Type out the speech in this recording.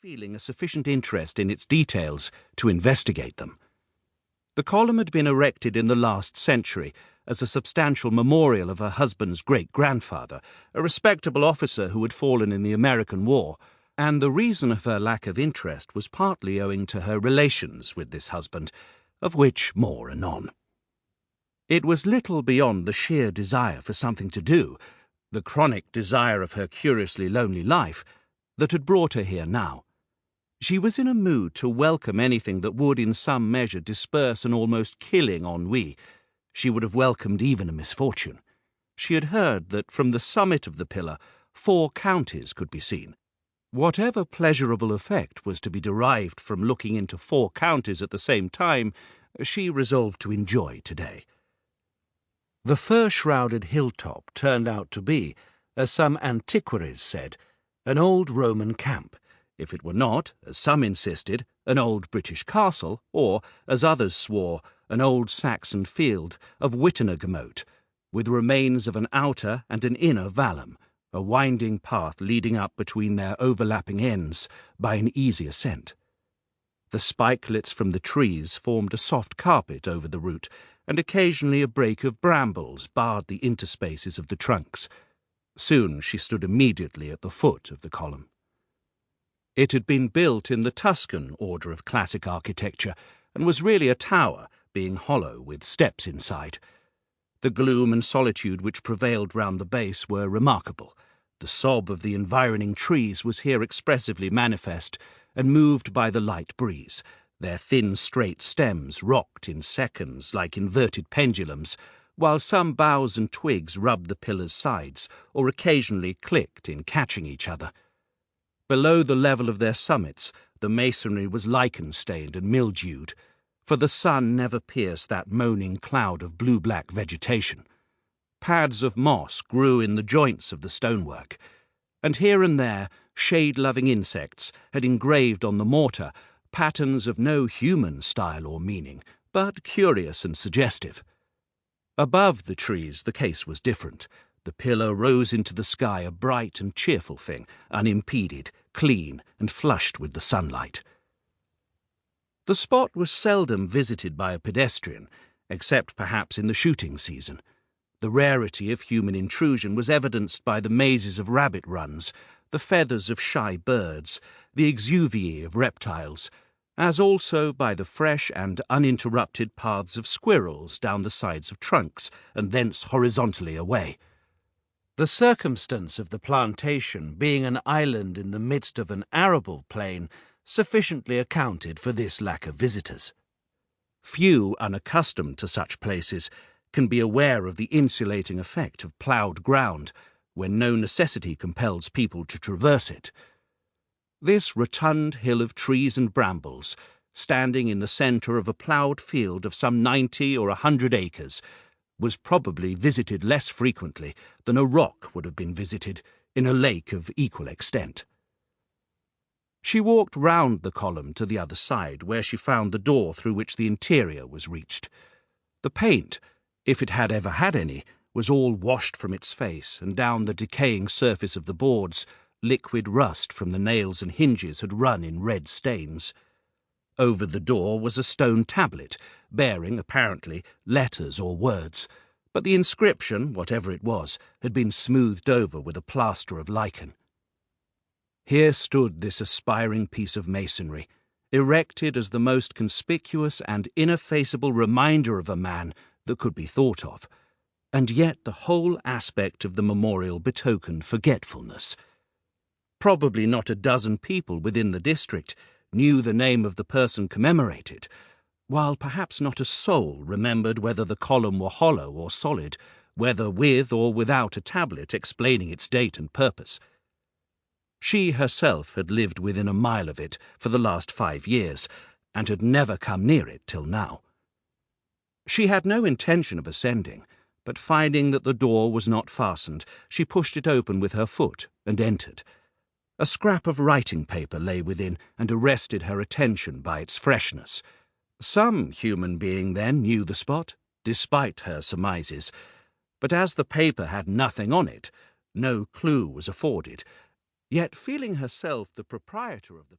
feeling a sufficient interest in its details to investigate them. The column had been erected in the last century as a substantial memorial of her husband's great-grandfather, a respectable officer who had fallen in the American War, and the reason of her lack of interest was partly owing to her relations with this husband, of which more anon. It was little beyond the sheer desire for something to do, the chronic desire of her curiously lonely life, that had brought her here now. She was in a mood to welcome anything that would in some measure disperse an almost killing ennui. She would have welcomed even a misfortune. She had heard that from the summit of the pillar 4 counties could be seen. Whatever pleasurable effect was to be derived from looking into 4 counties at the same time, she resolved to enjoy today. The fir-shrouded hilltop turned out to be, as some antiquaries said, an old Roman camp, if it were not, as some insisted, an old British castle, or, as others swore, an old Saxon field of Wittenagemote, with remains of an outer and an inner vallum, a winding path leading up between their overlapping ends by an easy ascent. The spikelets from the trees formed a soft carpet over the route, and occasionally a brake of brambles barred the interspaces of the trunks. Soon she stood immediately at the foot of the column. It had been built in the Tuscan order of classic architecture, and was really a tower, being hollow with steps inside. The gloom and solitude which prevailed round the base were remarkable. The sob of the environing trees was here expressively manifest, and moved by the light breeze. Their thin straight stems rocked in seconds like inverted pendulums, while some boughs and twigs rubbed the pillar's sides, or occasionally clicked in catching each other. Below the level of their summits, the masonry was lichen-stained and mildewed, for the sun never pierced that moaning cloud of blue-black vegetation. Pads of moss grew in the joints of the stonework, and here and there shade-loving insects had engraved on the mortar patterns of no human style or meaning, but curious and suggestive. Above the trees the case was different. The pillar rose into the sky a bright and cheerful thing, unimpeded, clean, and flushed with the sunlight. The spot was seldom visited by a pedestrian, except perhaps in the shooting season. The rarity of human intrusion was evidenced by the mazes of rabbit runs, the feathers of shy birds, the exuviae of reptiles, as also by the fresh and uninterrupted paths of squirrels down the sides of trunks and thence horizontally away. The circumstance of the plantation being an island in the midst of an arable plain sufficiently accounted for this lack of visitors. Few unaccustomed to such places can be aware of the insulating effect of ploughed ground when no necessity compels people to traverse it. This rotund hill of trees and brambles, standing in the centre of a ploughed field of some 90 or 100 acres, was probably visited less frequently than a rock would have been visited in a lake of equal extent. She walked round the column to the other side, where she found the door through which the interior was reached. The paint, if it had ever had any, was all washed from its face, and down the decaying surface of the boards liquid rust from the nails and hinges had run in red stains. Over the door was a stone tablet, bearing, apparently, letters or words, but the inscription, whatever it was, had been smoothed over with a plaster of lichen. Here stood this aspiring piece of masonry, erected as the most conspicuous and ineffaceable reminder of a man that could be thought of, and yet the whole aspect of the memorial betokened forgetfulness. Probably not a dozen people within the district knew the name of the person commemorated, while perhaps not a soul remembered whether the column were hollow or solid, whether with or without a tablet explaining its date and purpose. She herself had lived within a mile of it for the last 5 years, and had never come near it till now. She had no intention of ascending, but finding that the door was not fastened, she pushed it open with her foot and entered. A scrap of writing paper lay within and arrested her attention by its freshness. Some human being, then, knew the spot, despite her surmises, but as the paper had nothing on it, no clue was afforded. Yet, feeling herself the proprietor of the